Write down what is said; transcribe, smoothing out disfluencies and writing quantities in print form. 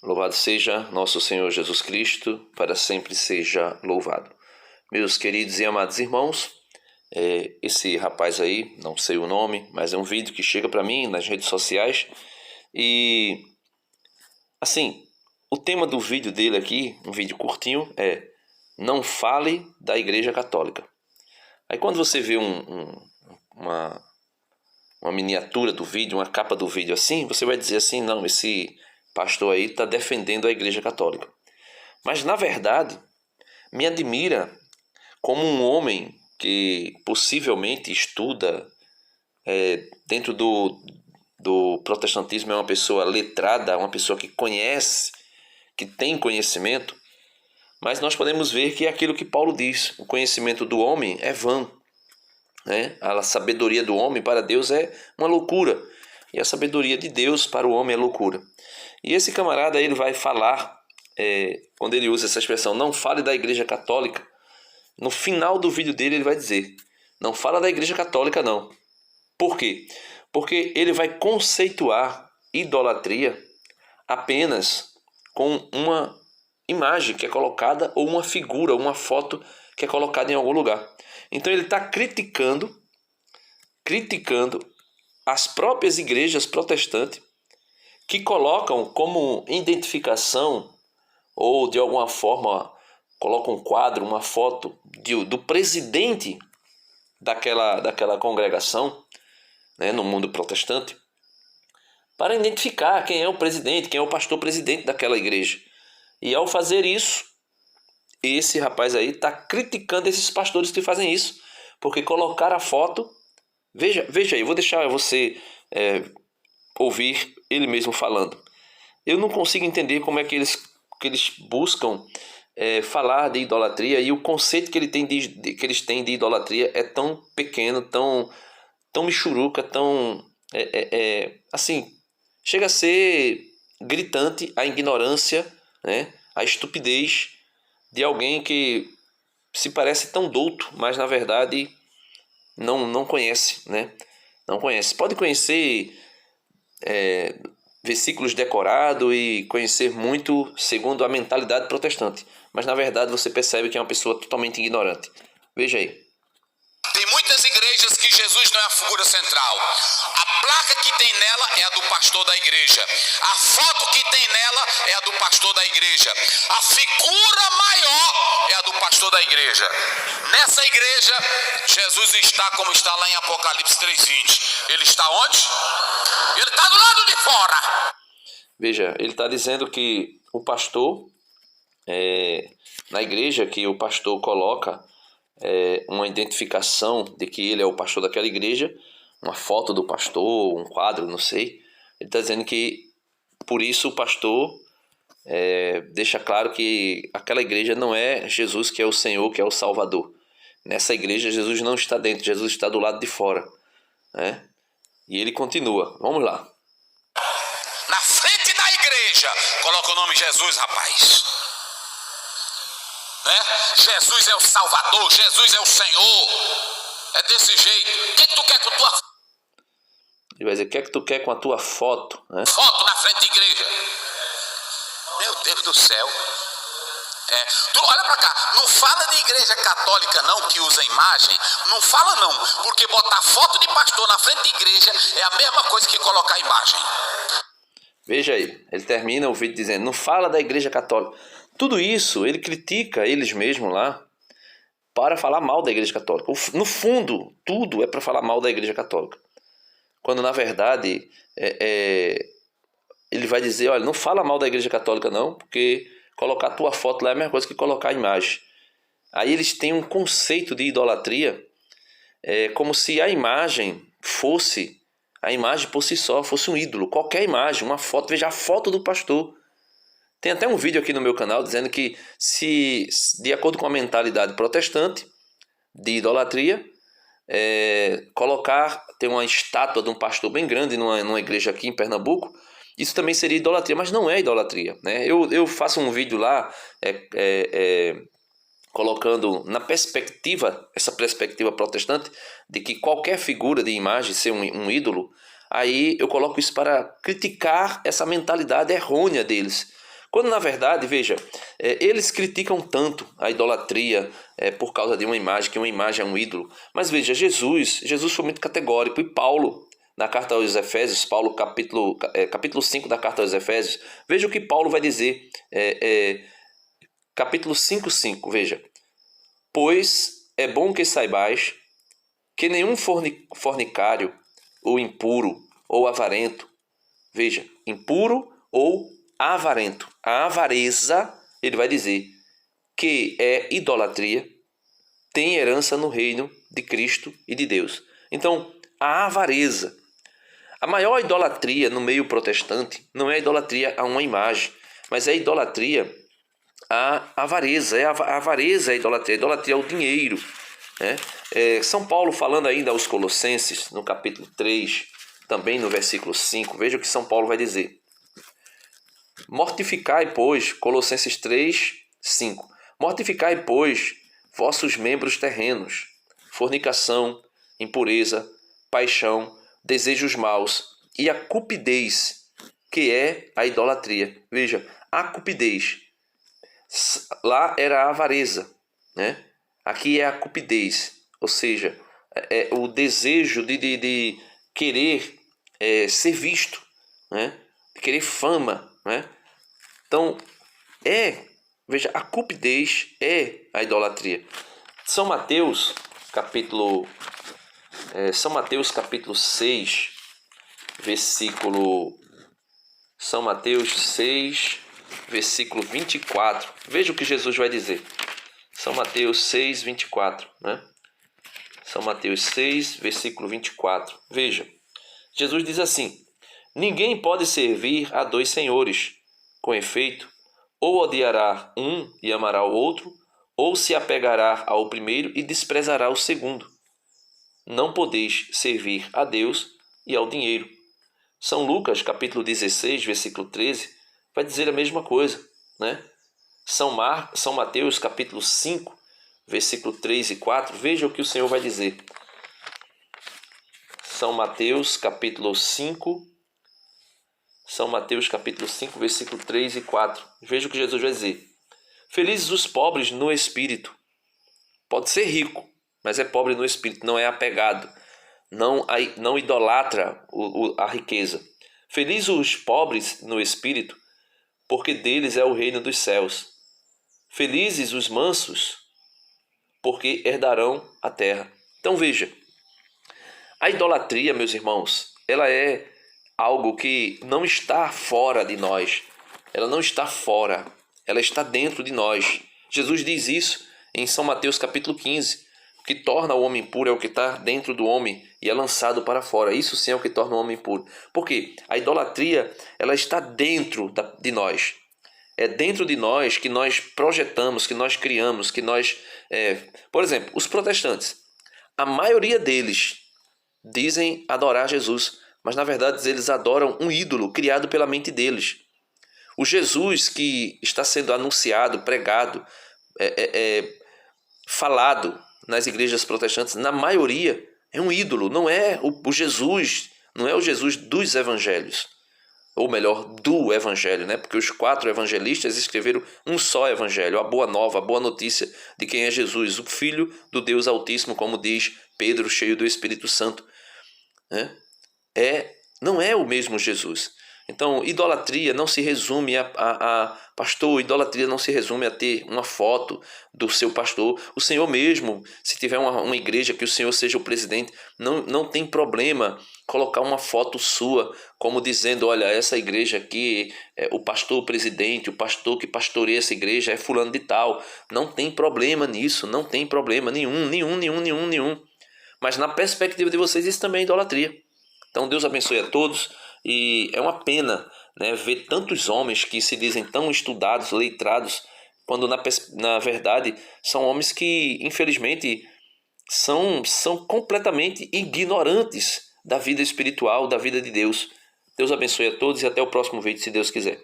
Louvado seja nosso Senhor Jesus Cristo, para sempre seja louvado. Meus queridos e amados irmãos, esse rapaz aí, não sei o nome, mas é um vídeo que chega para mim nas redes sociais e, assim, o tema do vídeo dele aqui, um vídeo curtinho, é "Não fale da Igreja Católica". Aí quando você vê uma miniatura do vídeo, uma capa do vídeo assim, você vai dizer assim, não, esse pastor aí está defendendo a Igreja Católica. Mas, na verdade, me admira como um homem que possivelmente estuda dentro do protestantismo, é uma pessoa letrada, uma pessoa que conhece, que tem conhecimento, mas nós podemos ver que é aquilo que Paulo diz, o conhecimento do homem é vão, né? A sabedoria do homem para Deus é uma loucura, e a sabedoria de Deus para o homem é loucura. E esse camarada ele vai falar, quando ele usa essa expressão, não fale da Igreja Católica, no final do vídeo dele ele vai dizer, não fala da Igreja Católica não. Por quê? Porque ele vai conceituar idolatria apenas com uma imagem que é colocada, ou uma figura, uma foto que é colocada em algum lugar. Então ele está criticando as próprias igrejas protestantes que colocam como identificação, ou de alguma forma colocam um quadro, uma foto do presidente daquela congregação, né, no mundo protestante, para identificar quem é o presidente, quem é o pastor presidente daquela igreja. E ao fazer isso, esse rapaz aí está criticando esses pastores que fazem isso, porque colocar a foto, veja aí, eu vou deixar você ouvir ele mesmo falando. Eu não consigo entender como é que eles buscam falar de idolatria, e o conceito que eles têm de idolatria é tão pequeno, tão michuruca, tão assim, chega a ser gritante a ignorância, né, a estupidez de alguém que se parece tão douto, mas na verdade não conhece, né? Não conhece. Pode conhecer versículos decorados e conhecer muito segundo a mentalidade protestante, mas na verdade você percebe que é uma pessoa totalmente ignorante. Veja aí. Tem muitas igrejas que Jesus não é a figura central. A placa que tem nela é a do pastor da igreja. A foto que tem nela é a do pastor da igreja. A figura maior é a do pastor da igreja. Nessa igreja, Jesus está como está lá em Apocalipse 3:20. Ele está onde? Ele está do lado de fora. Veja, ele está dizendo que o pastor, na igreja que o pastor coloca uma identificação de que ele é o pastor daquela igreja, uma foto do pastor, um quadro, não sei. Ele está dizendo que por isso o pastor deixa claro que aquela igreja não é Jesus que é o Senhor, que é o Salvador. Nessa igreja Jesus não está dentro, Jesus está do lado de fora, né? E ele continua, vamos lá. Na frente da igreja, coloca o nome Jesus, rapaz. Né? Jesus é o Salvador, Jesus é o Senhor. É desse jeito. O que tu quer com tua Ele vai dizer, o que é que tu quer com a tua foto, né? foto na frente da igreja? Meu Deus do céu. Tu olha pra cá, não fala de igreja católica não, que usa imagem. Não fala não, porque botar foto de pastor na frente da igreja é a mesma coisa que colocar imagem. Veja aí, ele termina o vídeo dizendo, não fala da igreja católica. Tudo isso, ele critica eles mesmos lá para falar mal da igreja católica. No fundo, tudo é para falar mal da igreja católica. Quando, na verdade, ele vai dizer, olha, não fala mal da igreja católica não, porque colocar a tua foto lá é a mesma coisa que colocar a imagem. Aí eles têm um conceito de idolatria, como se a imagem por si só fosse um ídolo. Qualquer imagem, uma foto, veja a foto do pastor. Tem até um vídeo aqui no meu canal dizendo que, se de acordo com a mentalidade protestante de idolatria, ter uma estátua de um pastor bem grande numa igreja aqui em Pernambuco, isso também seria idolatria, mas não é idolatria, né? Eu faço um vídeo lá colocando essa perspectiva protestante de que qualquer figura de imagem ser um ídolo. Aí eu coloco isso para criticar essa mentalidade errônea deles, Quando na verdade, veja, eles criticam tanto a idolatria por causa de uma imagem, que uma imagem é um ídolo. Mas veja, Jesus foi muito categórico. E Paulo, na carta aos Efésios, Paulo capítulo 5 da carta aos Efésios, veja o que Paulo vai dizer, capítulo 5:5, veja. Pois é bom que saibais que nenhum fornicário, ou impuro, ou avarento, veja, impuro ou avarento. A avareza, ele vai dizer, que é idolatria, tem herança no reino de Cristo e de Deus. Então, a avareza. A maior idolatria no meio protestante não é a idolatria a uma imagem, mas é a idolatria à avareza. A avareza é a idolatria ao dinheiro, né? São Paulo falando ainda aos Colossenses, no capítulo 3, também no versículo 5, veja o que São Paulo vai dizer. Mortificai, pois, Colossenses 3, 5. Mortificai, pois, vossos membros terrenos, fornicação, impureza, paixão, desejos maus e a cupidez, que é a idolatria. Veja, a cupidez. Lá era a avareza, né? Aqui é a cupidez, ou seja, é o desejo de querer ser visto, né? De querer fama, né? Então, veja, a cupidez é a idolatria. São Mateus capítulo 6, versículo... São Mateus 6, versículo 24. Veja o que Jesus vai dizer. São Mateus 6, 24, né? São Mateus 6, versículo 24. Veja, Jesus diz assim: ninguém pode servir a dois senhores. Com efeito, ou odiará um e amará o outro, ou se apegará ao primeiro e desprezará o segundo. Não podeis servir a Deus e ao dinheiro. São Lucas, capítulo 16, versículo 13, vai dizer a mesma coisa, né? São Mateus, capítulo 5, versículo 3 e 4, veja o que o Senhor vai dizer. São Mateus, capítulo 5, versículo 3 e 4. Veja o que Jesus vai dizer. Felizes os pobres no espírito. Pode ser rico, mas é pobre no espírito, não é apegado, não idolatra a riqueza. Felizes os pobres no espírito, porque deles é o reino dos céus. Felizes os mansos, porque herdarão a terra. Então veja, a idolatria, meus irmãos, ela é algo que não está fora de nós. Ela não está fora, ela está dentro de nós. Jesus diz isso em São Mateus capítulo 15. O que torna o homem puro é o que está dentro do homem e é lançado para fora. Isso sim é o que torna o homem puro. Por quê? A idolatria, ela está dentro de nós. É dentro de nós que nós projetamos, que nós criamos, que nós... Por exemplo, os protestantes. A maioria deles dizem adorar Jesus, mas na verdade eles adoram um ídolo criado pela mente deles. O Jesus que está sendo anunciado, pregado, falado nas igrejas protestantes, na maioria é um ídolo, não é o Jesus, não é o Jesus dos evangelhos. Ou melhor, do evangelho, né? Porque os 4 evangelistas escreveram um só evangelho, a boa nova, a boa notícia de quem é Jesus, o Filho do Deus Altíssimo, como diz Pedro, cheio do Espírito Santo, né? Não é o mesmo Jesus. Então, idolatria não se resume pastor, idolatria não se resume a ter uma foto do seu pastor. O Senhor mesmo, se tiver uma igreja que o Senhor seja o presidente, não tem problema colocar uma foto sua, como dizendo, olha, essa igreja aqui, o pastor o presidente, o pastor que pastoreia essa igreja é fulano de tal. Não tem problema nisso, não tem problema nenhum. Mas na perspectiva de vocês, isso também é idolatria. Então, Deus abençoe a todos. E é uma pena, né, ver tantos homens que se dizem tão estudados, letrados, quando na verdade são homens que, infelizmente, são completamente ignorantes da vida espiritual, da vida de Deus. Deus abençoe a todos e até o próximo vídeo, se Deus quiser.